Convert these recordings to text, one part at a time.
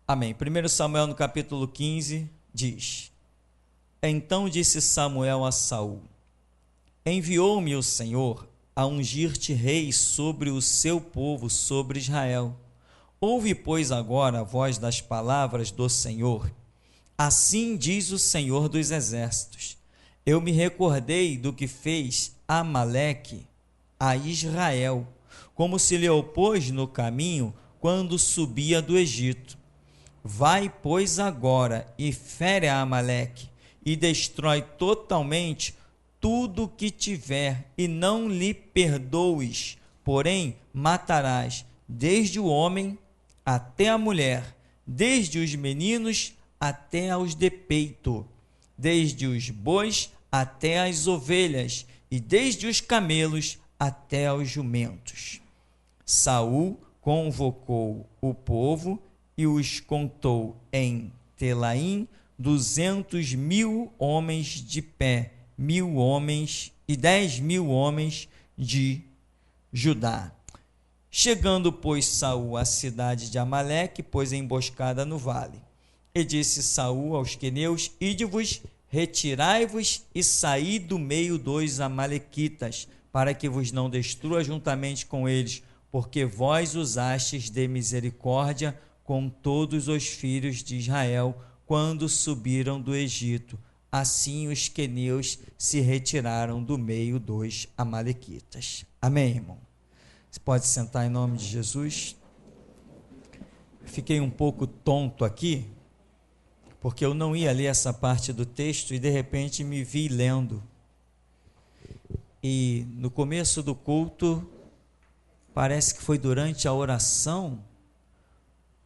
Amém. 1 Samuel no capítulo 15 diz: Então disse Samuel a Saul: Enviou-me o Senhor a ungir-te rei sobre o seu povo, sobre Israel. Ouve, pois, agora a voz das palavras do Senhor. Assim diz o Senhor dos Exércitos: Eu me recordei do que fez Amaleque a Israel, como se lhe opôs no caminho quando subia do Egito. Vai, pois, agora e fere a Amaleque e destrói totalmente tudo que tiver, e não lhe perdoes, porém matarás desde o homem até a mulher, desde os meninos até aos de peito, desde os bois até as ovelhas, e desde os camelos até aos jumentos. Saul convocou o povo e os contou em Telaim 200.000 homens de pé, 1.000 homens e 10.000 homens de Judá. Chegando, pois, Saul à cidade de Amaleque, pôs emboscada no vale. E disse Saul aos queneus: Ide-vos, retirai-vos e saí do meio dos amalequitas, para que vos não destrua juntamente com eles, porque vós usastes de misericórdia com todos os filhos de Israel, quando subiram do Egito. Assim os queneus se retiraram do meio dos amalequitas. Amém, irmão? Você pode sentar em nome de Jesus. Fiquei um pouco tonto aqui, porque eu não ia ler essa parte do texto e de repente me vi lendo. E no começo do culto, parece que foi durante a oração,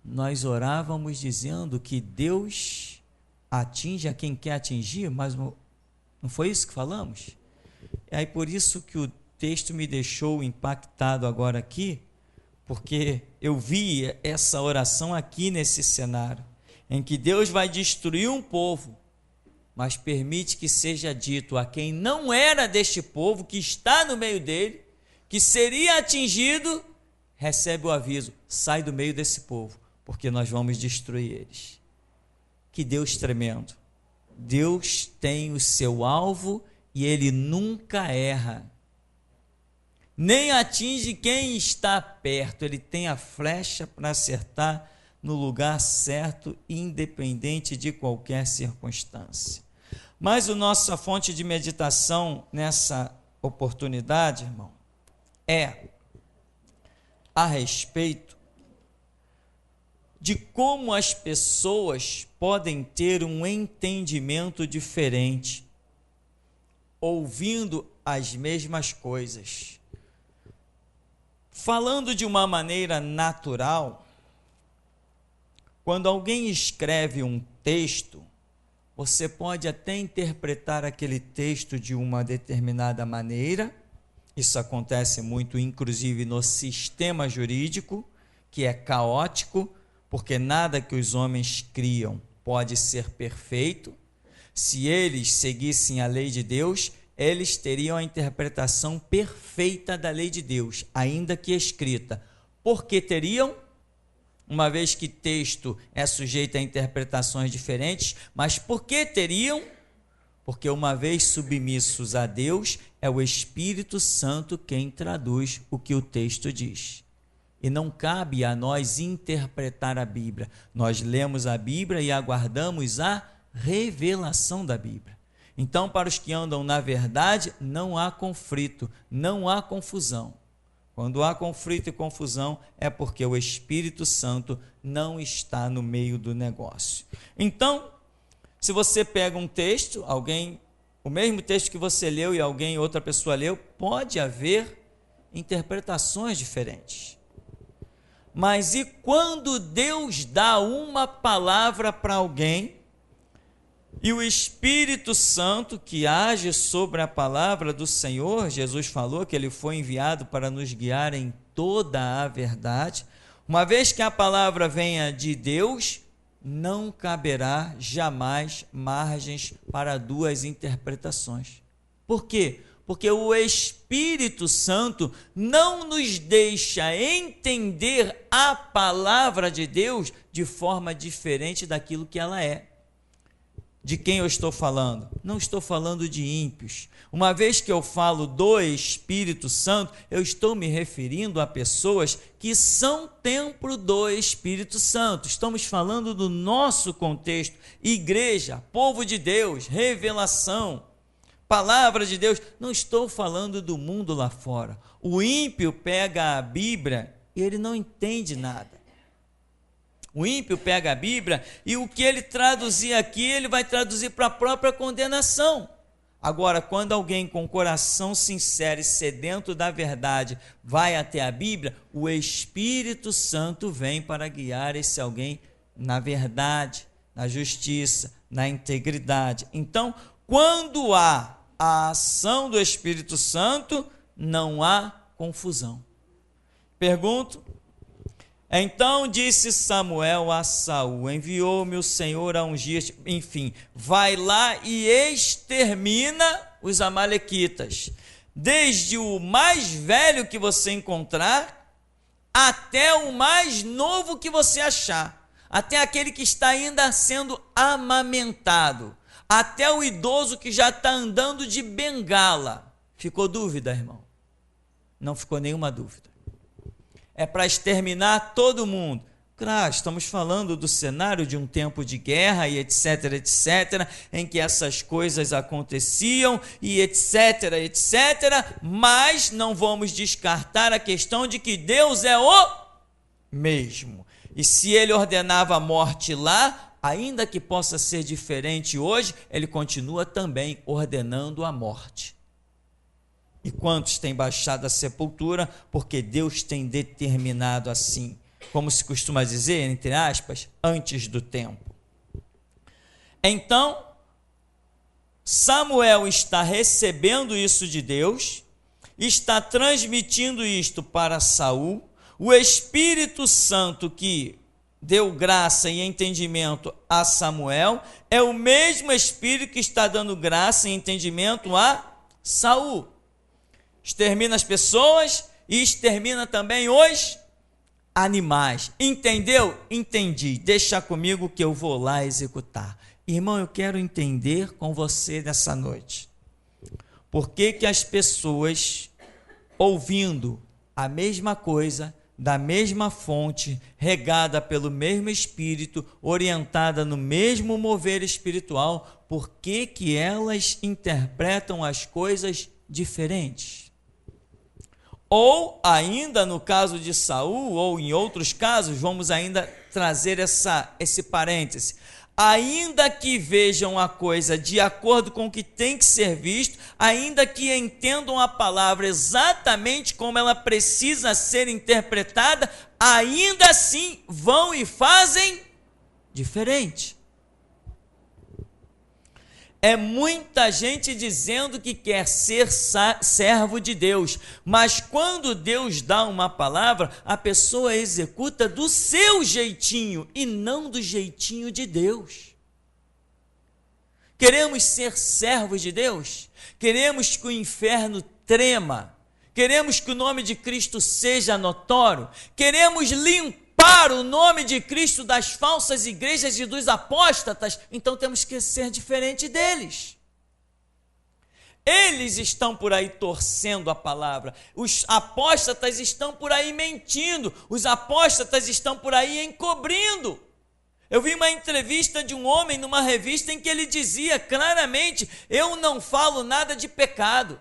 nós orávamos dizendo que Deus atinge a quem quer atingir, mas não foi isso que falamos? E aí por isso que o texto me deixou impactado agora aqui, porque eu vi essa oração aqui nesse cenário, em que Deus vai destruir um povo, mas permite que seja dito a quem não era deste povo, que está no meio dele, que seria atingido, recebe o aviso: sai do meio desse povo, porque nós vamos destruir eles. Que Deus tremendo. Deus tem o seu alvo e ele nunca erra. Nem atinge quem está perto, ele tem a flecha para acertar no lugar certo, independente de qualquer circunstância. Mas a nossa fonte de meditação nessa oportunidade, irmão, é a respeito de como as pessoas podem ter um entendimento diferente, ouvindo as mesmas coisas. Falando de uma maneira natural, quando alguém escreve um texto, você pode até interpretar aquele texto de uma determinada maneira. Isso acontece muito, inclusive, no sistema jurídico, que é caótico, porque nada que os homens criam pode ser perfeito. Se eles seguissem a lei de Deus, eles teriam a interpretação perfeita da lei de Deus, ainda que escrita. Por que teriam? Uma vez que texto é sujeito a interpretações diferentes, mas por que teriam? Porque uma vez submissos a Deus, é o Espírito Santo quem traduz o que o texto diz. E não cabe a nós interpretar a Bíblia. Nós lemos a Bíblia e aguardamos a revelação da Bíblia. Então, para os que andam na verdade, não há conflito, não há confusão. Quando há conflito e confusão, é porque o Espírito Santo não está no meio do negócio. Então, se você pega um texto, o mesmo texto que você leu e outra pessoa leu, pode haver interpretações diferentes. Mas e quando Deus dá uma palavra para alguém, e o Espírito Santo que age sobre a palavra do Senhor, Jesus falou que ele foi enviado para nos guiar em toda a verdade, uma vez que a palavra venha de Deus, não caberá jamais margens para duas interpretações. Por quê? Porque o Espírito Santo não nos deixa entender a palavra de Deus de forma diferente daquilo que ela é. De quem eu estou falando? Não estou falando de ímpios. Uma vez que eu falo do Espírito Santo, eu estou me referindo a pessoas que são templo do Espírito Santo. Estamos falando do nosso contexto, igreja, povo de Deus, revelação, palavra de Deus. Não estou falando do mundo lá fora. O ímpio pega a Bíblia e ele não entende nada. O ímpio pega a Bíblia e o que ele traduzir aqui, ele vai traduzir para a própria condenação. Agora, quando alguém com coração sincero e sedento da verdade vai até a Bíblia, o Espírito Santo vem para guiar esse alguém na verdade, na justiça, na integridade. Então, quando há a ação do Espírito Santo, não há confusão. Pergunto: então disse Samuel a Saul: enviou-me o Senhor a ungir, enfim, vai lá e extermina os amalequitas, desde o mais velho que você encontrar, até o mais novo que você achar, até aquele que está ainda sendo amamentado, até o idoso que já está andando de bengala. Ficou dúvida, irmão? Não ficou nenhuma dúvida. É para exterminar todo mundo. Claro, estamos falando do cenário de um tempo de guerra e etc, etc, em que essas coisas aconteciam e etc, etc, mas não vamos descartar a questão de que Deus é o mesmo. E se ele ordenava a morte lá, ainda que possa ser diferente hoje, ele continua também ordenando a morte. E quantos têm baixado a sepultura, porque Deus tem determinado assim, como se costuma dizer, entre aspas, antes do tempo. Então, Samuel está recebendo isso de Deus, está transmitindo isto para Saul. O Espírito Santo que deu graça e entendimento a Samuel é o mesmo Espírito que está dando graça e entendimento a Saul. Extermina as pessoas e extermina também os animais. Entendeu? Entendi. Deixa comigo que eu vou lá executar. Irmão, eu quero entender com você nessa noite. Por que as pessoas, ouvindo a mesma coisa, da mesma fonte, regada pelo mesmo Espírito, orientada no mesmo mover espiritual, por que elas interpretam as coisas diferentes? Ou ainda no caso de Saul, ou em outros casos, vamos ainda trazer esse parêntese, ainda que vejam a coisa de acordo com o que tem que ser visto, ainda que entendam a palavra exatamente como ela precisa ser interpretada, ainda assim vão e fazem diferente. É muita gente dizendo que quer ser servo de Deus, mas quando Deus dá uma palavra, a pessoa executa do seu jeitinho e não do jeitinho de Deus. Queremos ser servos de Deus? Queremos que o inferno trema? Queremos que o nome de Cristo seja notório? Queremos limpar o nome de Cristo das falsas igrejas e dos apóstatas? Então temos que ser diferente deles. Eles estão por aí torcendo a palavra, os apóstatas estão por aí mentindo, os apóstatas estão por aí encobrindo. Eu vi uma entrevista de um homem numa revista em que ele dizia claramente: eu não falo nada de pecado.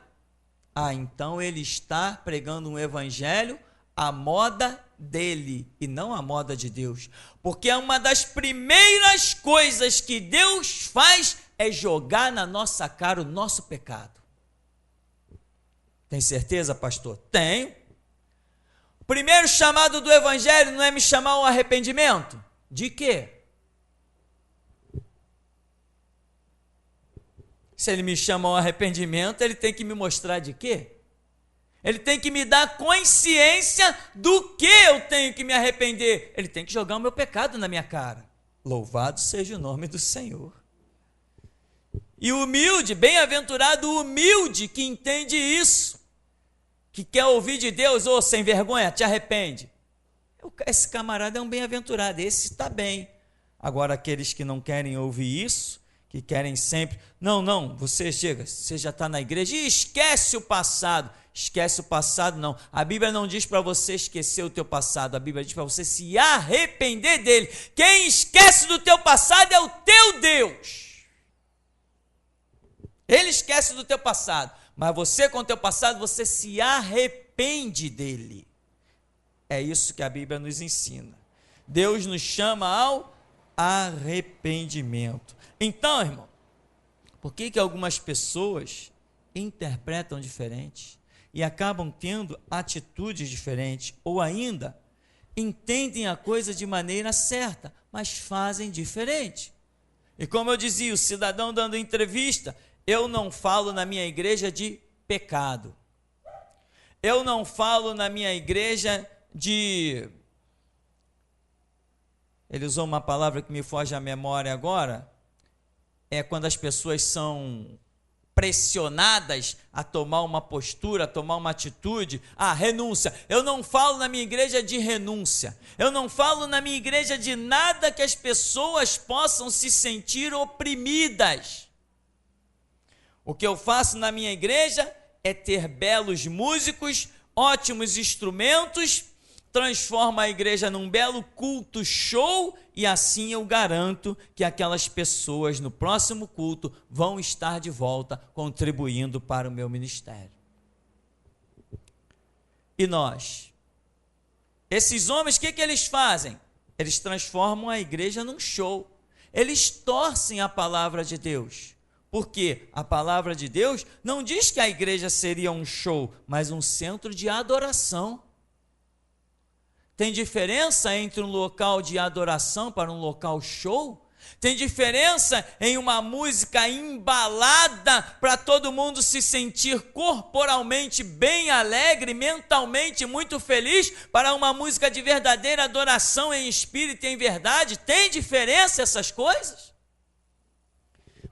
Então ele está pregando um evangelho à moda dele e não à moda de Deus, porque uma das primeiras coisas que Deus faz é jogar na nossa cara o nosso pecado. Tem certeza, pastor? Tenho. O primeiro chamado do evangelho não é me chamar ao arrependimento? De quê? Se ele me chama ao arrependimento, ele tem que me mostrar de quê? Ele tem que me dar consciência do que eu tenho que me arrepender. Ele tem que jogar o meu pecado na minha cara. Louvado seja o nome do Senhor. E humilde, bem-aventurado o humilde que entende isso, que quer ouvir de Deus, ô sem vergonha, te arrepende. Esse camarada é um bem-aventurado, esse está bem. Agora aqueles que não querem ouvir isso, que querem sempre, não, você chega, você já está na igreja e esquece o passado não, a Bíblia não diz para você esquecer o teu passado, a Bíblia diz para você se arrepender dele. Quem esquece do teu passado é o teu Deus, ele esquece do teu passado, mas você com o teu passado, você se arrepende dele. É isso que a Bíblia nos ensina. Deus nos chama ao arrependimento. Então, irmão, por que algumas pessoas interpretam diferente e acabam tendo atitudes diferentes, ou ainda entendem a coisa de maneira certa, mas fazem diferente? E como eu dizia, o cidadão dando entrevista, eu não falo na minha igreja de pecado, eu não falo na minha igreja de... Ele usou uma palavra que me foge à memória agora, é quando as pessoas são pressionadas a tomar uma postura, a tomar uma atitude, renúncia. Eu não falo na minha igreja de renúncia, eu não falo na minha igreja de nada que as pessoas possam se sentir oprimidas. O que eu faço na minha igreja é ter belos músicos, ótimos instrumentos, transforma a igreja num belo culto show, e assim eu garanto que aquelas pessoas no próximo culto vão estar de volta contribuindo para o meu ministério. E nós? Esses homens, o que eles fazem? Eles transformam a igreja num show. Eles torcem a palavra de Deus. Porque a palavra de Deus não diz que a igreja seria um show, mas um centro de adoração. Tem diferença entre um local de adoração para um local show? Tem diferença em uma música embalada para todo mundo se sentir corporalmente bem alegre, mentalmente muito feliz, para uma música de verdadeira adoração em espírito e em verdade? Tem diferença essas coisas?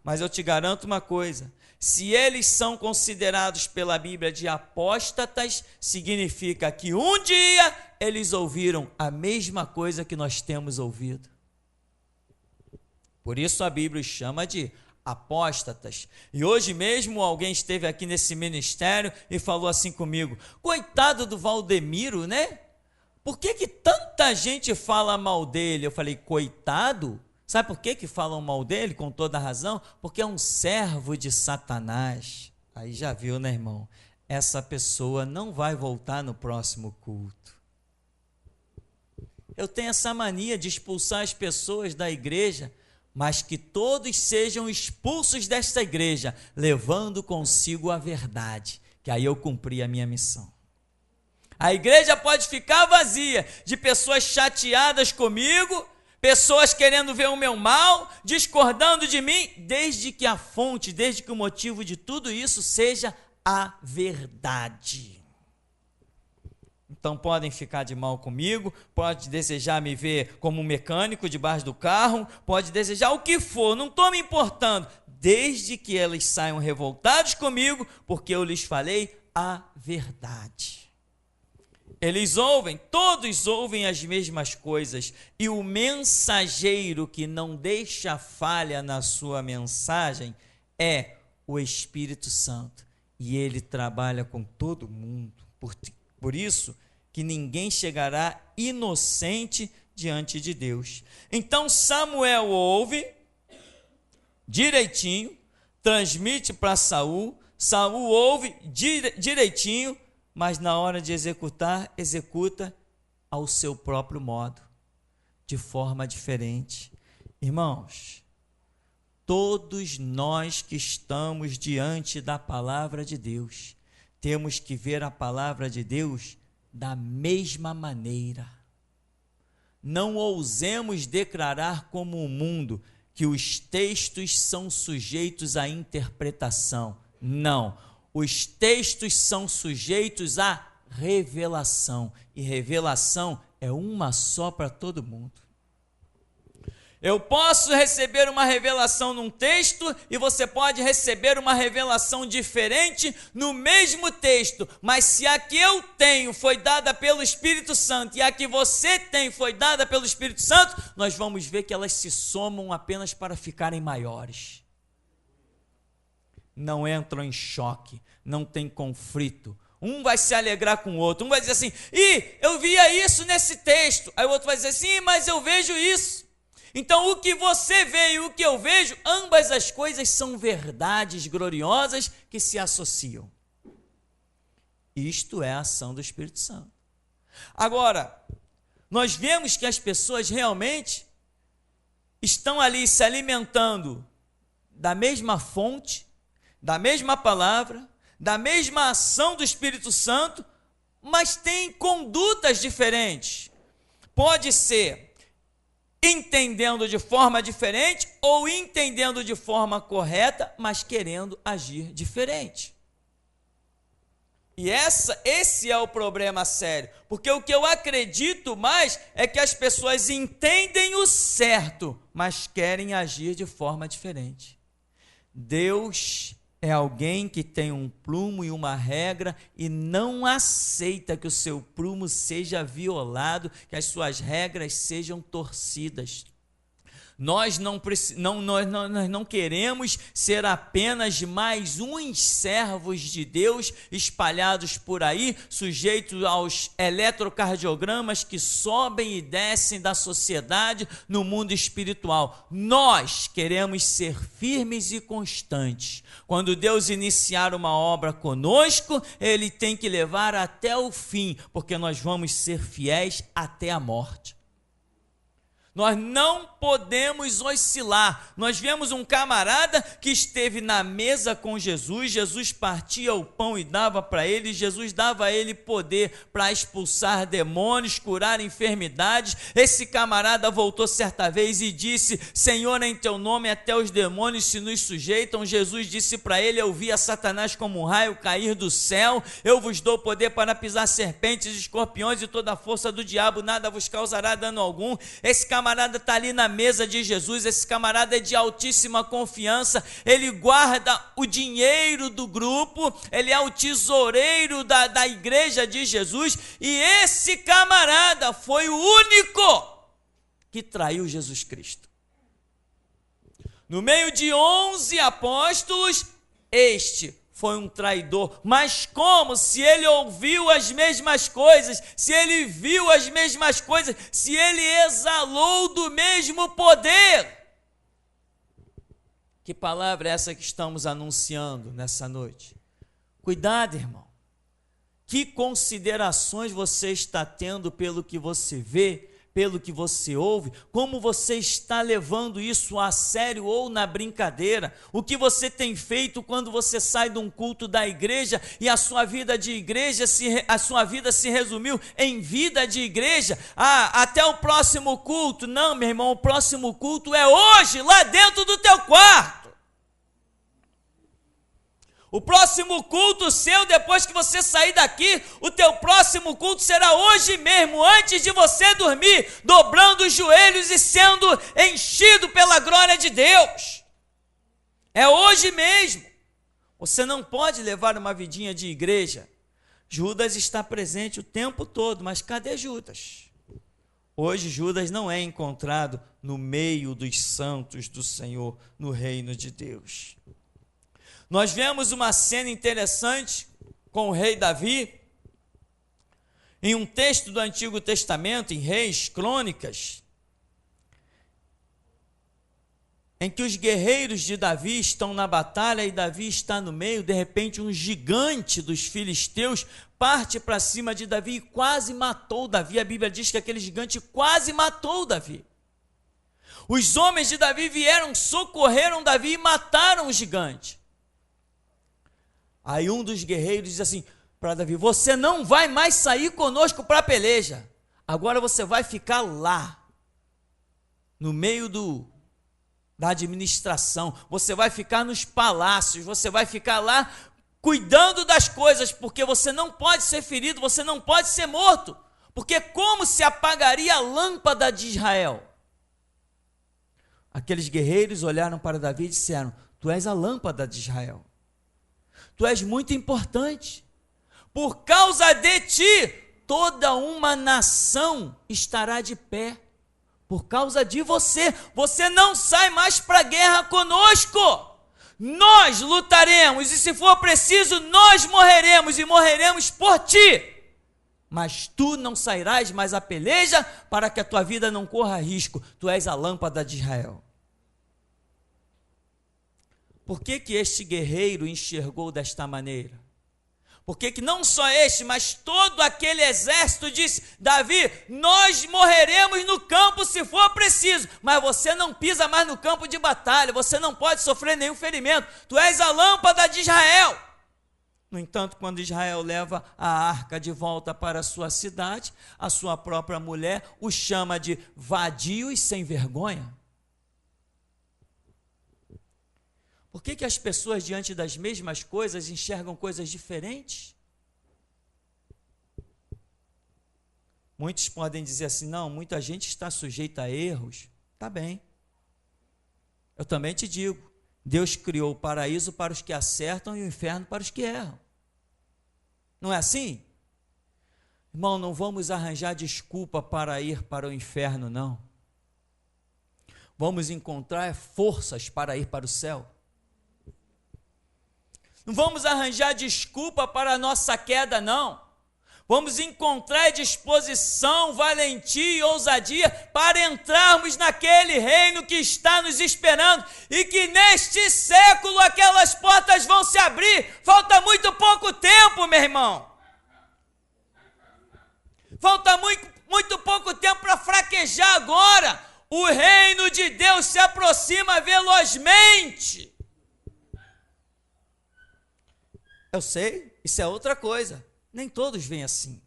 Mas eu te garanto uma coisa, se eles são considerados pela Bíblia de apóstatas, significa que um dia eles ouviram a mesma coisa que nós temos ouvido. Por isso a Bíblia os chama de apóstatas. E hoje mesmo alguém esteve aqui nesse ministério e falou assim comigo: coitado do Valdemiro, né? Por que tanta gente fala mal dele? Eu falei: coitado? Sabe por que falam mal dele? Com toda razão, porque é um servo de Satanás. Aí já viu, né, irmão? Essa pessoa não vai voltar no próximo culto. Eu tenho essa mania de expulsar as pessoas da igreja, mas que todos sejam expulsos desta igreja, levando consigo a verdade, que aí eu cumpri a minha missão. A igreja pode ficar vazia de pessoas chateadas comigo, pessoas querendo ver o meu mal, discordando de mim, desde que a fonte, desde que o motivo de tudo isso seja a verdade. Então podem ficar de mal comigo, pode desejar me ver como um mecânico debaixo do carro, pode desejar o que for, não estou me importando, desde que eles saiam revoltados comigo, porque eu lhes falei a verdade. Eles ouvem, todos ouvem as mesmas coisas, e o mensageiro que não deixa falha na sua mensagem é o Espírito Santo, e ele trabalha com todo mundo. Por isso que ninguém chegará inocente diante de Deus. Então Samuel ouve direitinho, transmite para Saul, Saul ouve direitinho, mas na hora de executar, executa ao seu próprio modo, de forma diferente. Irmãos, todos nós que estamos diante da palavra de Deus, temos que ver a palavra de Deus da mesma maneira. Não ousemos declarar como o mundo que os textos são sujeitos à interpretação. Não. Os textos são sujeitos à revelação, e revelação é uma só para todo mundo. Eu posso receber uma revelação num texto e você pode receber uma revelação diferente no mesmo texto, mas se a que eu tenho foi dada pelo Espírito Santo e a que você tem foi dada pelo Espírito Santo, nós vamos ver que elas se somam apenas para ficarem maiores. Não entram em choque, não tem conflito. Um vai se alegrar com o outro, um vai dizer assim, eu via isso nesse texto, aí o outro vai dizer assim, mas eu vejo isso. Então, o que você vê e o que eu vejo, ambas as coisas são verdades gloriosas que se associam. Isto é a ação do Espírito Santo. Agora, nós vemos que as pessoas realmente estão ali se alimentando da mesma fonte, da mesma palavra, da mesma ação do Espírito Santo, mas têm condutas diferentes. Pode ser entendendo de forma diferente ou entendendo de forma correta, mas querendo agir diferente. E esse é o problema sério, porque o que eu acredito mais é que as pessoas entendem o certo, mas querem agir de forma diferente. Deus é alguém que tem um prumo e uma regra e não aceita que o seu prumo seja violado, que as suas regras sejam torcidas. Nós não queremos ser apenas mais uns servos de Deus espalhados por aí, sujeitos aos eletrocardiogramas que sobem e descem da sociedade no mundo espiritual. Nós queremos ser firmes e constantes. Quando Deus iniciar uma obra conosco, Ele tem que levar até o fim, porque nós vamos ser fiéis até a morte. Nós não podemos oscilar. Nós vemos um camarada que esteve na mesa com Jesus, Jesus partia o pão e dava para ele, Jesus dava a ele poder para expulsar demônios, curar enfermidades. Esse camarada voltou certa vez e disse, Senhor, em teu nome até os demônios se nos sujeitam. Jesus disse para ele, eu vi a Satanás como um raio cair do céu, eu vos dou poder para pisar serpentes, escorpiões e toda a força do diabo, nada vos causará dano algum. Esse camarada está ali na mesa de Jesus, esse camarada é de altíssima confiança, ele guarda o dinheiro do grupo, ele é o tesoureiro da igreja de Jesus, e esse camarada foi o único que traiu Jesus Cristo. No meio de 11 apóstolos, este foi um traidor. Mas como? Se ele ouviu as mesmas coisas, se ele viu as mesmas coisas, se ele exalou do mesmo poder. Que palavra é essa que estamos anunciando nessa noite? Cuidado, irmão. Que considerações você está tendo pelo que você vê, pelo que você ouve, como você está levando isso a sério ou na brincadeira, o que você tem feito quando você sai de um culto da igreja e a sua vida de igreja, a sua vida se resumiu em vida de igreja, até o próximo culto. Não, meu irmão, o próximo culto é hoje, lá dentro do teu quarto. O próximo culto seu, depois que você sair daqui, o teu próximo culto será hoje mesmo, antes de você dormir, dobrando os joelhos e sendo enchido pela glória de Deus. É hoje mesmo. Você não pode levar uma vidinha de igreja. Judas está presente o tempo todo, mas cadê Judas? Hoje Judas não é encontrado no meio dos santos do Senhor, no reino de Deus. Nós vemos uma cena interessante com o rei Davi, em um texto do Antigo Testamento, em Reis, Crônicas, em que os guerreiros de Davi estão na batalha e Davi está no meio. De repente um gigante dos filisteus parte para cima de Davi e quase matou Davi. A Bíblia diz que aquele gigante quase matou Davi. Os homens de Davi vieram, socorreram Davi e mataram o gigante. Aí um dos guerreiros diz assim para Davi, você não vai mais sair conosco para a peleja, agora você vai ficar lá, no meio da administração, você vai ficar nos palácios, você vai ficar lá cuidando das coisas, porque você não pode ser ferido, você não pode ser morto, porque como se apagaria a lâmpada de Israel? Aqueles guerreiros olharam para Davi e disseram: tu és a lâmpada de Israel. Tu és muito importante. Por causa de ti, toda uma nação estará de pé. Por causa de você, você não sai mais para a guerra conosco. Nós lutaremos e, se for preciso, nós morreremos e morreremos por ti. Mas tu não sairás mais à peleja para que a tua vida não corra risco. Tu és a lâmpada de Israel. Por que que este guerreiro enxergou desta maneira? Por que que não só este, mas todo aquele exército disse: Davi, nós morreremos no campo se for preciso, mas você não pisa mais no campo de batalha, você não pode sofrer nenhum ferimento, tu és a lâmpada de Israel. No entanto, quando Israel leva a arca de volta para a sua cidade, a sua própria mulher o chama de vadio e sem vergonha. Por que que as pessoas, diante das mesmas coisas, enxergam coisas diferentes? Muitos podem dizer assim: não, muita gente está sujeita a erros. Tá bem. Eu também te digo, Deus criou o paraíso para os que acertam e o inferno para os que erram. Não é assim? Irmão, não vamos arranjar desculpa para ir para o inferno, não. Vamos encontrar forças para ir para o céu. Não vamos arranjar desculpa para a nossa queda, não. Vamos encontrar disposição, valentia e ousadia para entrarmos naquele reino que está nos esperando e que neste século aquelas portas vão se abrir. Falta muito pouco tempo, meu irmão. Falta muito pouco tempo para fraquejar agora. O reino de Deus se aproxima velozmente. Eu sei, isso é outra coisa. Nem todos veem assim.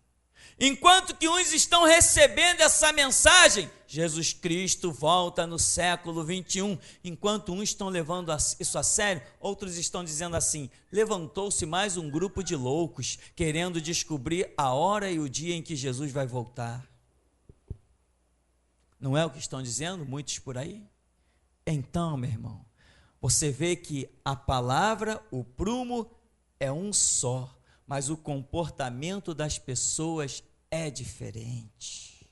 Enquanto que uns estão recebendo essa mensagem, Jesus Cristo volta no século 21. Enquanto uns estão levando isso a sério, outros estão dizendo assim: levantou-se mais um grupo de loucos, querendo descobrir a hora e o dia em que Jesus vai voltar. Não é o que estão dizendo muitos por aí? Então, meu irmão, você vê que a palavra, o prumo, é um só, mas o comportamento das pessoas é diferente.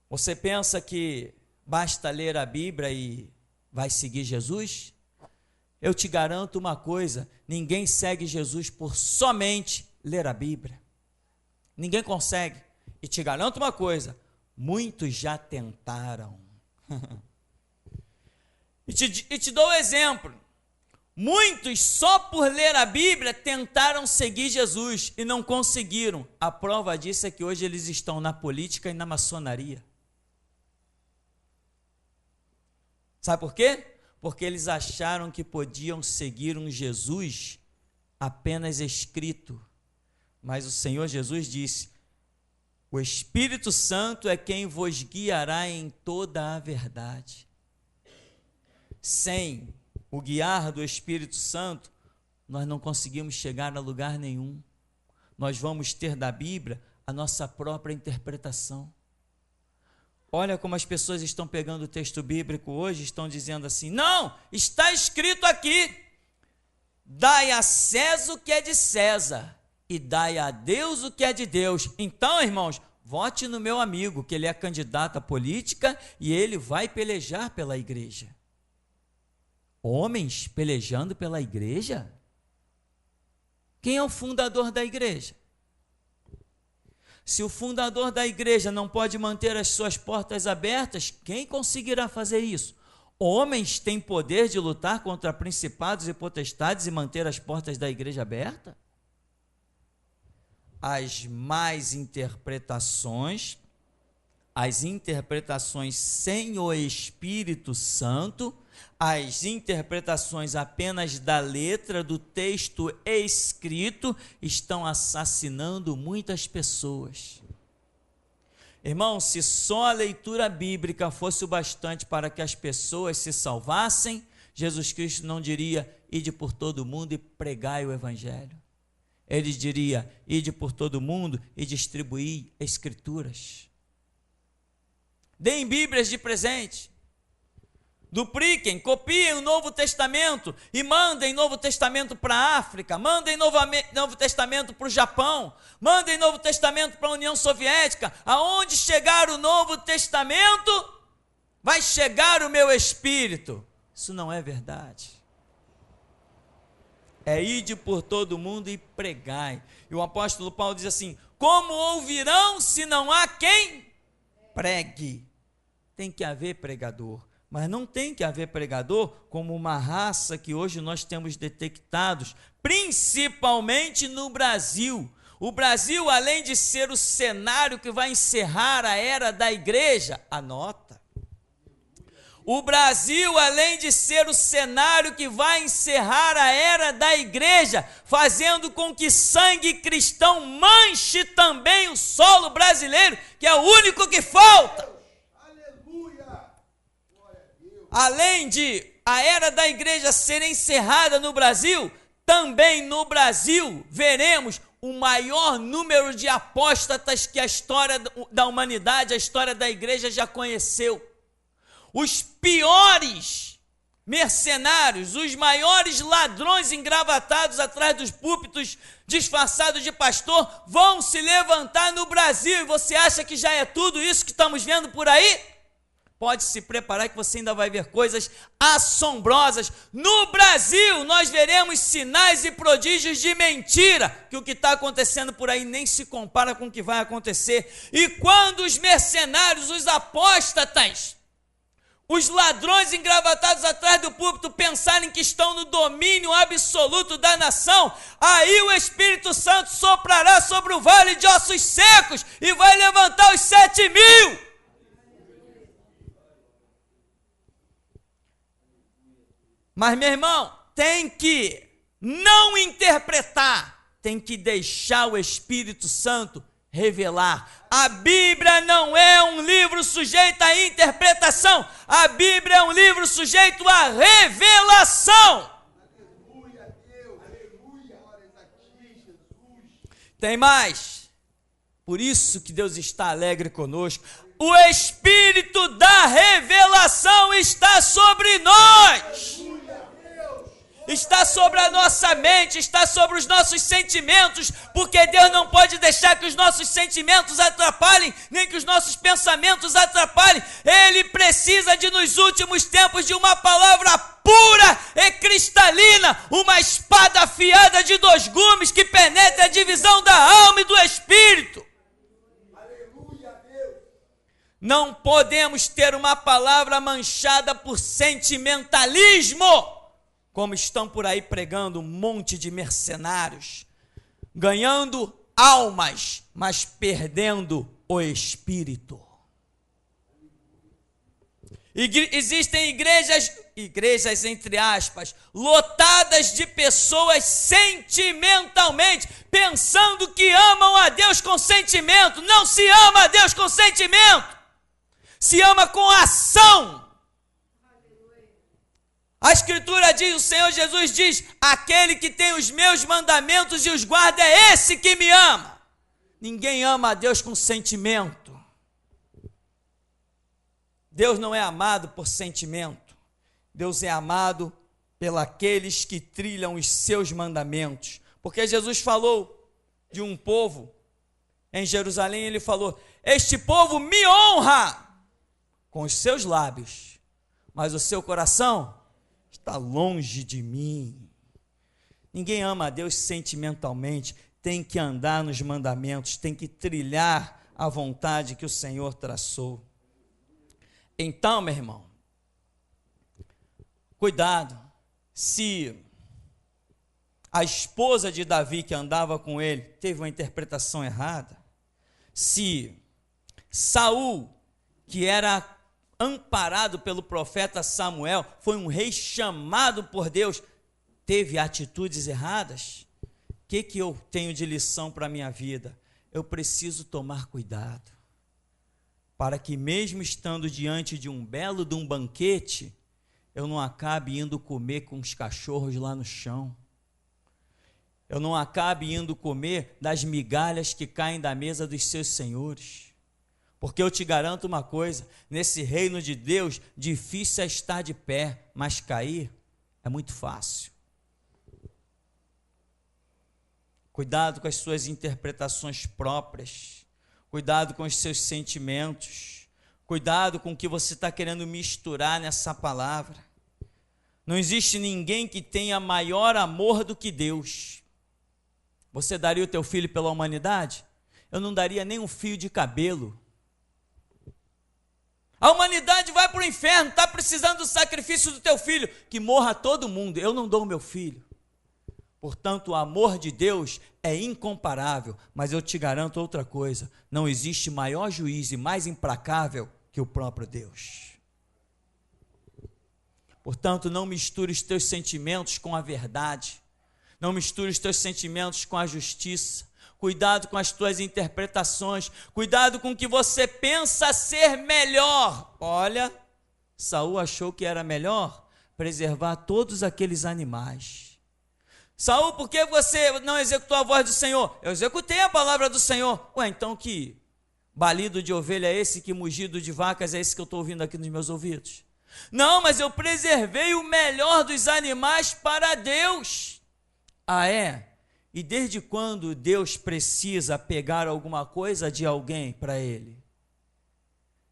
Você pensa que basta ler a Bíblia e vai seguir Jesus? Eu te garanto uma coisa: ninguém segue Jesus por somente ler a Bíblia. Ninguém consegue. E te garanto uma coisa: muitos já tentaram. e te dou um exemplo. Muitos, só por ler a Bíblia, tentaram seguir Jesus e não conseguiram. A prova disso é que hoje eles estão na política e na maçonaria. Sabe por quê? Porque eles acharam que podiam seguir um Jesus apenas escrito. Mas o Senhor Jesus disse: o Espírito Santo é quem vos guiará em toda a verdade. Sem o guiar do Espírito Santo, nós não conseguimos chegar a lugar nenhum. Nós vamos ter da Bíblia a nossa própria interpretação. Olha como as pessoas estão pegando o texto bíblico hoje, estão dizendo assim: não, está escrito aqui, dai a César o que é de César e dai a Deus o que é de Deus. Então, irmãos, vote no meu amigo, que ele é candidato à política e ele vai pelejar pela igreja. Homens pelejando pela igreja? Quem é o fundador da igreja? Se o fundador da igreja não pode manter as suas portas abertas, quem conseguirá fazer isso? Homens têm poder de lutar contra principados e potestades e manter as portas da igreja abertas? As más interpretações, as interpretações sem o Espírito Santo, as interpretações apenas da letra do texto escrito estão assassinando muitas pessoas. Irmão, se só a leitura bíblica fosse o bastante para que as pessoas se salvassem, Jesus Cristo não diria: ide por todo mundo e pregai o evangelho. Ele diria: ide por todo mundo e distribuí escrituras. Deem Bíblias de presente. Dupliquem, copiem o Novo Testamento e mandem Novo Testamento para a África, mandem Novo Testamento para o Japão, mandem Novo Testamento para a União Soviética. Aonde chegar o Novo Testamento, vai chegar o meu espírito. Isso não é verdade. É ide por todo mundo e pregai. E o apóstolo Paulo diz assim: como ouvirão se não há quem pregue? Tem que haver pregador. Mas não tem que haver pregador como uma raça que hoje nós temos detectados, principalmente no Brasil. O Brasil, além de ser o cenário que vai encerrar a era da igreja, anota. O Brasil, além de ser o cenário que vai encerrar a era da igreja, fazendo com que sangue cristão manche também o solo brasileiro, que é o único que falta. Além de a era da igreja ser encerrada no Brasil, também no Brasil veremos o maior número de apóstatas que a história da humanidade, a história da igreja já conheceu. Os piores mercenários, os maiores ladrões engravatados atrás dos púlpitos, disfarçados de pastor, vão se levantar no Brasil. E você acha que já é tudo isso que estamos vendo por aí? Pode se preparar que você ainda vai ver coisas assombrosas. No Brasil, nós veremos sinais e prodígios de mentira, que o que está acontecendo por aí nem se compara com o que vai acontecer. E quando os mercenários, os apóstatas, os ladrões engravatados atrás do púlpito pensarem que estão no domínio absoluto da nação, aí o Espírito Santo soprará sobre o vale de ossos secos e vai levantar os 7.000. Mas, meu irmão, tem que não interpretar, tem que deixar o Espírito Santo revelar. A Bíblia não é um livro sujeito à interpretação, a Bíblia é um livro sujeito à revelação. Tem mais. Por isso que Deus está alegre conosco. O Espírito da revelação está sobre nós. Está sobre a nossa mente, está sobre os nossos sentimentos, porque Deus não pode deixar que os nossos sentimentos atrapalhem, nem que os nossos pensamentos atrapalhem. Ele precisa nos últimos tempos de uma palavra pura e cristalina, uma espada afiada de 2 gumes que penetra a divisão da alma e do espírito. Não podemos ter uma palavra manchada por sentimentalismo, como estão por aí pregando um monte de mercenários, ganhando almas, mas perdendo o espírito. Existem igrejas entre aspas, lotadas de pessoas sentimentalmente, pensando que amam a Deus com sentimento. Não se ama a Deus com sentimento, se ama com ação. A Escritura diz, o Senhor Jesus diz: aquele que tem os meus mandamentos e os guarda, é esse que me ama. Ninguém ama a Deus com sentimento. Deus não é amado por sentimento. Deus é amado pelos que trilham os seus mandamentos. Porque Jesus falou de um povo em Jerusalém, ele falou: este povo me honra com os seus lábios, mas o seu coração está longe de mim. Ninguém ama a Deus sentimentalmente, tem que andar nos mandamentos, tem que trilhar a vontade que o Senhor traçou. Então, meu irmão, cuidado, se a esposa de Davi que andava com ele teve uma interpretação errada, se Saul, que era amparado pelo profeta Samuel, foi um rei chamado por Deus, teve atitudes erradas, o que eu tenho de lição para a minha vida? Eu preciso tomar cuidado, para que mesmo estando diante de um banquete, eu não acabe indo comer com os cachorros lá no chão, eu não acabe indo comer das migalhas que caem da mesa dos seus senhores, Porque eu te garanto uma coisa, nesse reino de Deus, difícil é estar de pé, mas cair é muito fácil. Cuidado com as suas interpretações próprias, cuidado com os seus sentimentos, cuidado com o que você está querendo misturar nessa palavra. Não existe ninguém que tenha maior amor do que Deus. Você daria o teu filho pela humanidade? Eu não daria nem um fio de cabelo. A humanidade vai para o inferno, está precisando do sacrifício do teu filho, que morra todo mundo, eu não dou o meu filho. Portanto, o amor de Deus é incomparável, mas eu te garanto outra coisa, não existe maior juiz e mais implacável que o próprio Deus. Portanto, não misture os teus sentimentos com a verdade, não misture os teus sentimentos com a justiça. Cuidado com as tuas interpretações, cuidado com o que você pensa ser melhor. Olha, Saul achou que era melhor preservar todos aqueles animais. Saul, por que você não executou a voz do Senhor? Eu executei a palavra do Senhor. Ué, então que balido de ovelha é esse, que mugido de vacas é esse que eu estou ouvindo aqui nos meus ouvidos? Não, mas eu preservei o melhor dos animais para Deus. Ah, é? E desde quando Deus precisa pegar alguma coisa de alguém para Ele?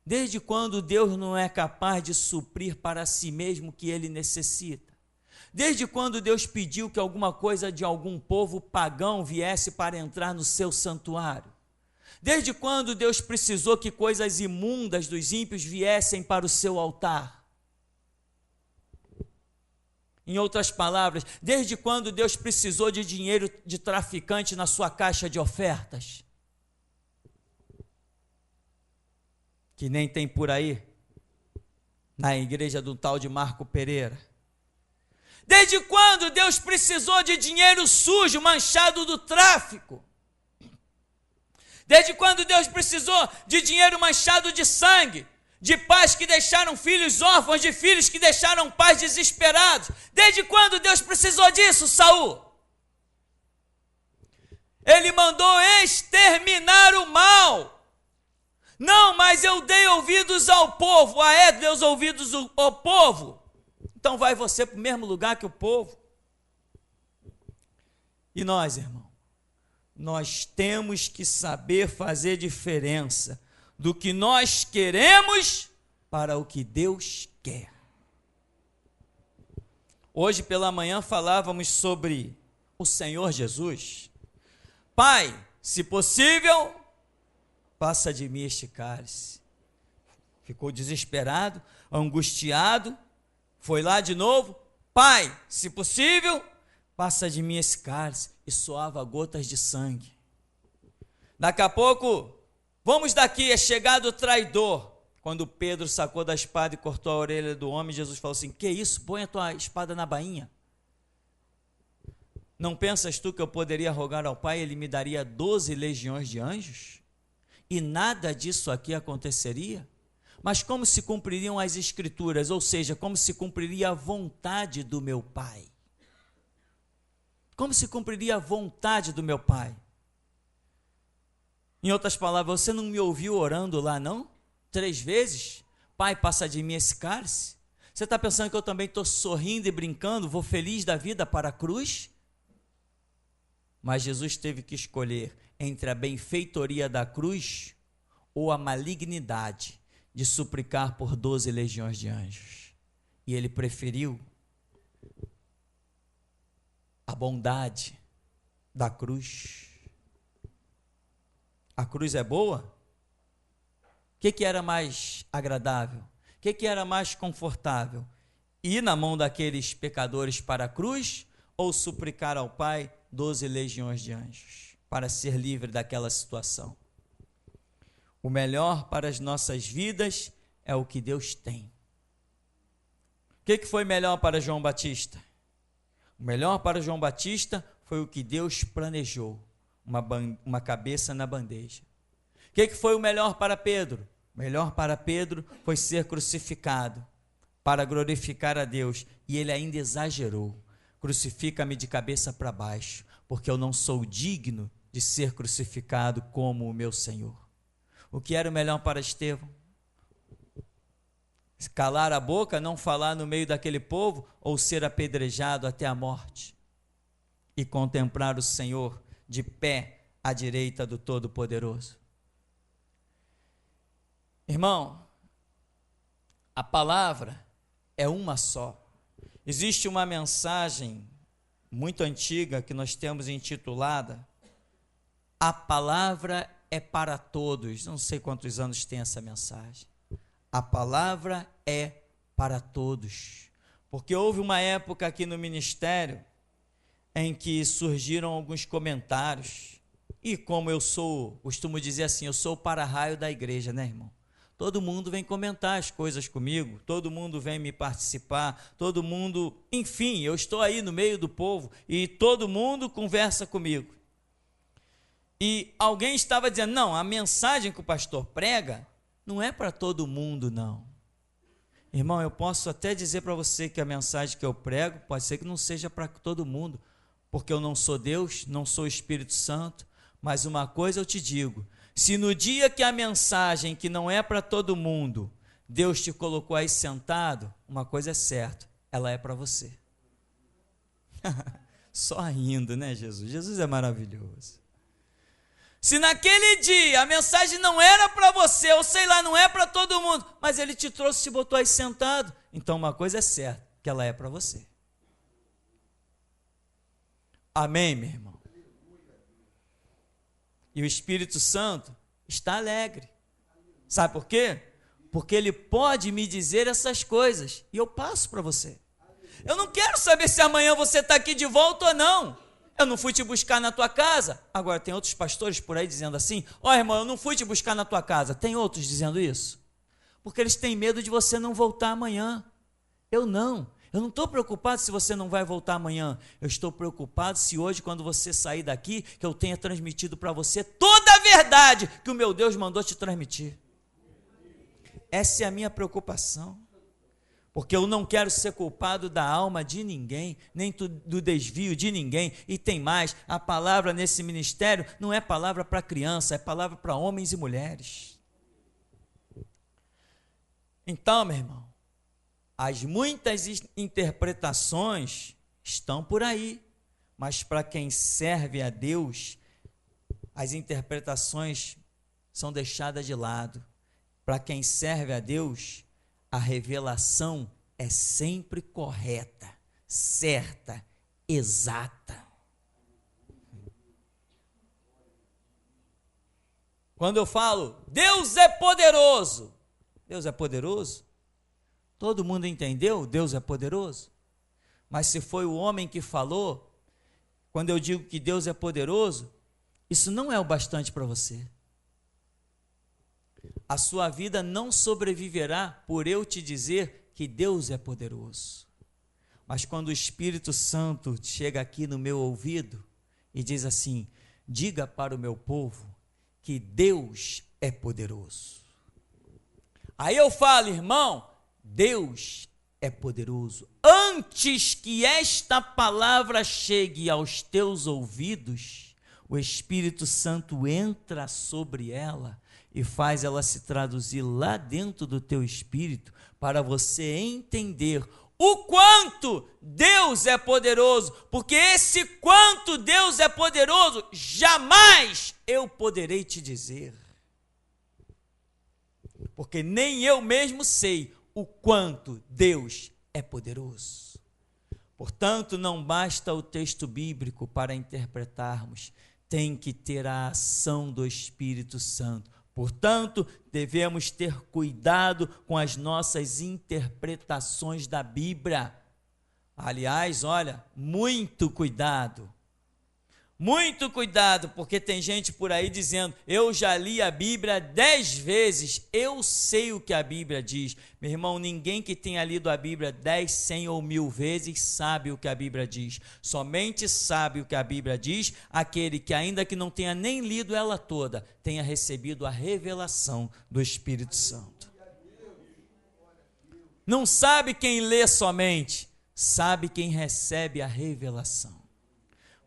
Desde quando Deus não é capaz de suprir para si mesmo o que Ele necessita? Desde quando Deus pediu que alguma coisa de algum povo pagão viesse para entrar no seu santuário? Desde quando Deus precisou que coisas imundas dos ímpios viessem para o seu altar? Em outras palavras, desde quando Deus precisou de dinheiro de traficante na sua caixa de ofertas? Que nem tem por aí, na igreja do tal de Marco Pereira. Desde quando Deus precisou de dinheiro sujo, manchado do tráfico? Desde quando Deus precisou de dinheiro manchado de sangue? De pais que deixaram filhos órfãos, de filhos que deixaram pais desesperados. Desde quando Deus precisou disso, Saul? Ele mandou exterminar o mal. Não, mas eu dei ouvidos ao povo. Ah, é? Deus ouvidos ao povo? Então vai você para o mesmo lugar que o povo. E nós, irmão, nós temos que saber fazer diferença do que nós queremos para o que Deus quer. Hoje pela manhã falávamos sobre o Senhor Jesus. Pai, se possível, passa de mim este cálice. Ficou desesperado, angustiado, foi lá de novo. Pai, se possível, passa de mim esse cálice. E soava gotas de sangue. Daqui a pouco, vamos daqui, é chegado o traidor. Quando Pedro sacou da espada e cortou a orelha do homem, Jesus falou assim: que isso? Põe a tua espada na bainha. Não pensas tu que eu poderia rogar ao Pai, ele me daria 12 legiões de anjos? E nada disso aqui aconteceria? Mas como se cumpririam as Escrituras? Ou seja, como se cumpriria a vontade do meu Pai? Como se cumpriria a vontade do meu Pai? Em outras palavras, você não me ouviu orando lá, não? 3 vezes? Pai, passa de mim esse cálice? Você está pensando que eu também estou sorrindo e brincando, vou feliz da vida para a cruz? Mas Jesus teve que escolher entre a benfeitoria da cruz ou a malignidade de suplicar por 12 legiões de anjos. E ele preferiu a bondade da cruz. A cruz é boa? O que era mais agradável? O que era mais confortável? Ir na mão daqueles pecadores para a cruz ou suplicar ao Pai 12 legiões de anjos para ser livre daquela situação? O melhor para as nossas vidas é o que Deus tem. O que foi melhor para João Batista? O melhor para João Batista foi o que Deus planejou, uma cabeça na bandeja. O que foi o melhor para Pedro? O melhor para Pedro foi ser crucificado para glorificar a Deus, e ele ainda exagerou: crucifica-me de cabeça para baixo, porque eu não sou digno de ser crucificado como o meu Senhor. O que era o melhor para Estevão? Calar a boca, não falar no meio daquele povo, ou ser apedrejado até a morte e contemplar o Senhor de pé à direita do Todo-Poderoso? Irmão, a palavra é uma só. Existe uma mensagem muito antiga que nós temos intitulada A Palavra é para Todos. Não sei quantos anos tem essa mensagem. A palavra é para todos. Porque houve uma época aqui no ministério em que surgiram alguns comentários. E como costumo dizer assim, eu sou o para-raio da igreja, né, irmão? Todo mundo vem comentar as coisas comigo, todo mundo vem me participar, todo mundo, enfim, eu estou aí no meio do povo e todo mundo conversa comigo. E alguém estava dizendo, não, a mensagem que o pastor prega não é para todo mundo, não. Irmão, eu posso até dizer para você que a mensagem que eu prego pode ser que não seja para todo mundo, porque eu não sou Deus, não sou Espírito Santo, mas uma coisa eu te digo, se no dia que a mensagem que não é para todo mundo, Deus te colocou aí sentado, uma coisa é certa, ela é para você. Só rindo, né, Jesus? Jesus é maravilhoso. Se naquele dia a mensagem não era para você, ou sei lá, não é para todo mundo, mas ele te trouxe e te botou aí sentado, então uma coisa é certa, que ela é para você. Amém, meu irmão? E o Espírito Santo está alegre. Sabe por quê? Porque ele pode me dizer essas coisas, e eu passo para você. Eu não quero saber se amanhã você está aqui de volta ou não. Eu não fui te buscar na tua casa. Agora, tem outros pastores por aí dizendo assim, irmão, eu não fui te buscar na tua casa. Tem outros dizendo isso? Porque eles têm medo de você não voltar amanhã. Eu não estou preocupado se você não vai voltar amanhã. Eu estou preocupado se hoje, quando você sair daqui, que eu tenha transmitido para você toda a verdade que o meu Deus mandou te transmitir. Essa é a minha preocupação. Porque eu não quero ser culpado da alma de ninguém, nem do desvio de ninguém. E tem mais, a palavra nesse ministério não é palavra para criança, é palavra para homens e mulheres. Então, meu irmão, as muitas interpretações estão por aí, mas para quem serve a Deus, as interpretações são deixadas de lado. Para quem serve a Deus, a revelação é sempre correta, certa, exata. Quando eu falo, Deus é poderoso, Deus é poderoso? Todo mundo entendeu? Deus é poderoso? Mas se foi o homem que falou, quando eu digo que Deus é poderoso, isso não é o bastante para você. A sua vida não sobreviverá por eu te dizer que Deus é poderoso. Mas quando o Espírito Santo chega aqui no meu ouvido e diz assim, diga para o meu povo que Deus é poderoso. Aí eu falo, irmão, Deus é poderoso. Antes que esta palavra chegue aos teus ouvidos, o Espírito Santo entra sobre ela e faz ela se traduzir lá dentro do teu espírito para você entender o quanto Deus é poderoso, porque esse quanto Deus é poderoso, jamais eu poderei te dizer. Porque nem eu mesmo sei o quanto Deus é poderoso. Portanto, não basta o texto bíblico para interpretarmos, tem que ter a ação do Espírito Santo. Portanto, devemos ter cuidado com as nossas interpretações da Bíblia. Aliás, olha, muito cuidado. Muito cuidado, porque tem gente por aí dizendo, eu já li a Bíblia 10 vezes, eu sei o que a Bíblia diz. Meu irmão, ninguém que tenha lido a Bíblia 10, 100 ou 1000 vezes sabe o que a Bíblia diz. Somente sabe o que a Bíblia diz aquele que, ainda que não tenha nem lido ela toda, tenha recebido a revelação do Espírito Santo. Não sabe quem lê somente, sabe quem recebe a revelação.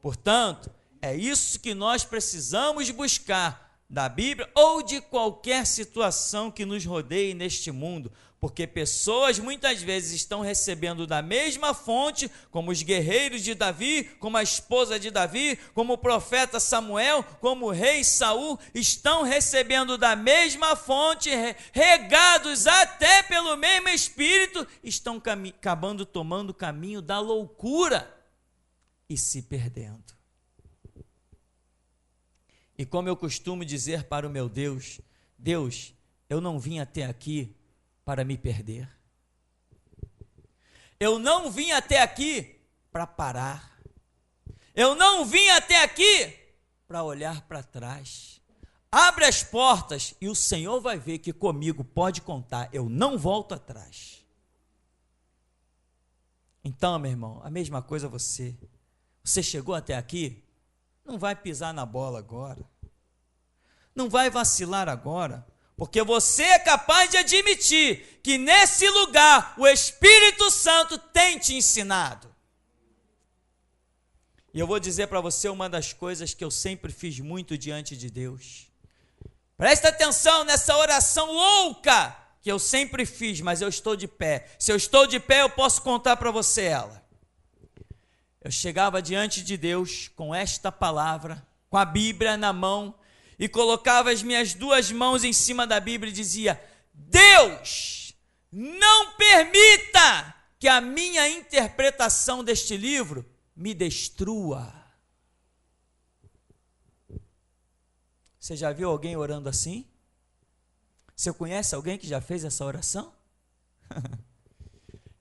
Portanto, é isso que nós precisamos buscar da Bíblia ou de qualquer situação que nos rodeie neste mundo, porque pessoas muitas vezes estão recebendo da mesma fonte, como os guerreiros de Davi, como a esposa de Davi, como o profeta Samuel, como o rei Saul, estão recebendo da mesma fonte, regados até pelo mesmo Espírito, estão acabando tomando o caminho da loucura e se perdendo. E como eu costumo dizer para o meu Deus, Deus, eu não vim até aqui para me perder. Eu não vim até aqui para parar. Eu não vim até aqui para olhar para trás. Abre as portas e o Senhor vai ver que comigo pode contar. Eu não volto atrás. Então, meu irmão, a mesma coisa você. Você chegou até aqui, não vai pisar na bola agora. Não vai vacilar agora, porque você é capaz de admitir que nesse lugar o Espírito Santo tem te ensinado. E eu vou dizer para você uma das coisas que eu sempre fiz muito diante de Deus. Presta atenção nessa oração louca que eu sempre fiz, mas eu estou de pé. Se eu estou de pé, eu posso contar para você ela. Eu chegava diante de Deus com esta palavra, com a Bíblia na mão, e colocava as minhas duas mãos em cima da Bíblia e dizia: Deus, não permita que a minha interpretação deste livro me destrua. Você já viu alguém orando assim? Você conhece alguém que já fez essa oração?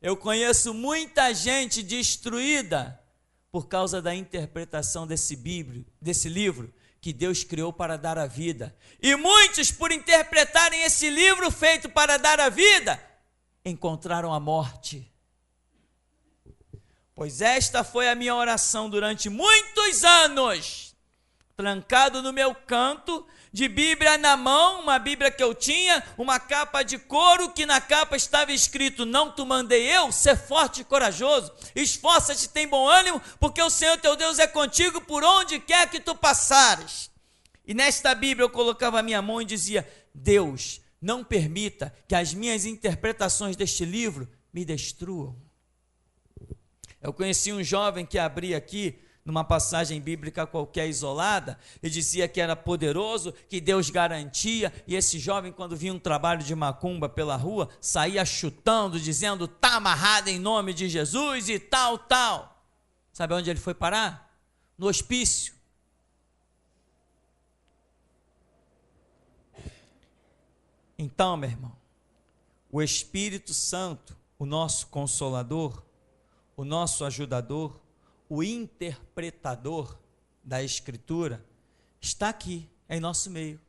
Eu conheço muita gente destruída por causa da interpretação desse livro que Deus criou para dar a vida. E muitos, por interpretarem esse livro feito para dar a vida, encontraram a morte. Pois esta foi a minha oração durante muitos anos, trancado no meu canto, de Bíblia na mão, uma Bíblia que eu tinha, uma capa de couro, que na capa estava escrito: não te mandei eu, ser forte e corajoso, esforça-te, tem bom ânimo, porque o Senhor teu Deus é contigo por onde quer que tu passares. E nesta Bíblia eu colocava a minha mão e dizia: Deus, não permita que as minhas interpretações deste livro me destruam. Eu conheci um jovem que abria aqui numa passagem bíblica qualquer isolada, e dizia que era poderoso, que Deus garantia, e esse jovem, quando via um trabalho de macumba pela rua, saía chutando, dizendo: está amarrado em nome de Jesus e tal, tal. Sabe onde ele foi parar? No hospício. Então, meu irmão, o Espírito Santo, o nosso Consolador, o nosso ajudador, o interpretador da Escritura, está aqui, em nosso meio,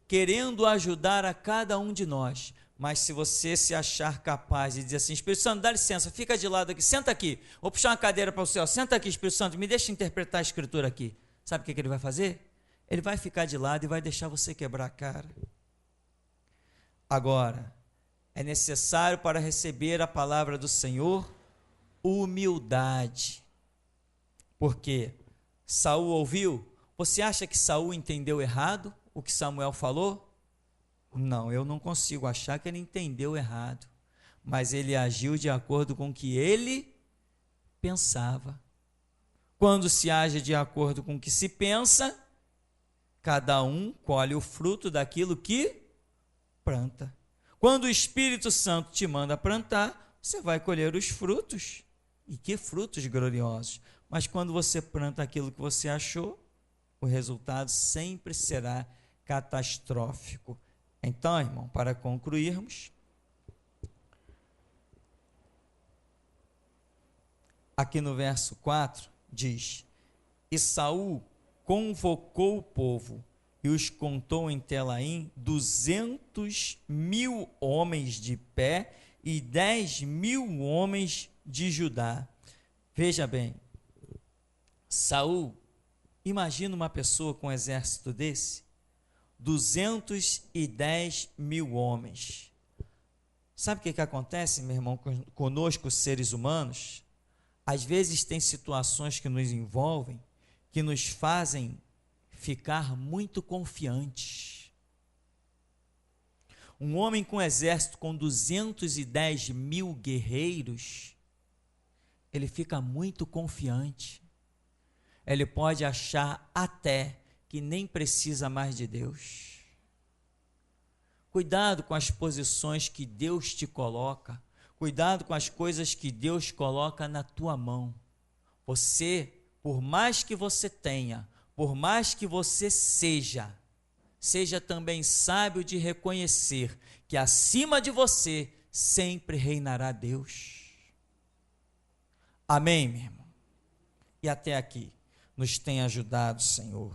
querendo ajudar a cada um de nós. Mas se você se achar capaz de dizer assim: Espírito Santo, dá licença, fica de lado aqui, senta aqui, vou puxar uma cadeira para o céu, senta aqui, Espírito Santo, me deixa interpretar a Escritura aqui. Sabe o que ele vai fazer? Ele vai ficar de lado e vai deixar você quebrar a cara. Agora, é necessário, para receber a palavra do Senhor, humildade. Porque Saul ouviu. Você acha que Saul entendeu errado o que Samuel falou? Não, eu não consigo achar que ele entendeu errado. Mas ele agiu de acordo com o que ele pensava. Quando se age de acordo com o que se pensa, cada um colhe o fruto daquilo que planta. Quando o Espírito Santo te manda plantar, você vai colher os frutos. E que frutos gloriosos! Mas quando você planta aquilo que você achou, o resultado sempre será catastrófico. Então, irmão, para concluirmos, aqui no verso 4 diz: e Saul convocou o povo e os contou em Telaim 200.000 homens de pé e 10.000 homens de Judá. Veja bem, Saul, imagina uma pessoa com um exército desse, 210.000 homens. Sabe o que acontece, meu irmão, conosco, seres humanos? Às vezes tem situações que nos envolvem, que nos fazem ficar muito confiantes. Um homem com um exército com 210 mil guerreiros, ele fica muito confiante. Ele pode achar até que nem precisa mais de Deus. Cuidado com as posições que Deus te coloca. Cuidado com as coisas que Deus coloca na tua mão. Você, por mais que você tenha, por mais que você seja também sábio de reconhecer que acima de você sempre reinará Deus. Amém, meu irmão? E até aqui nos tem ajudado, Senhor.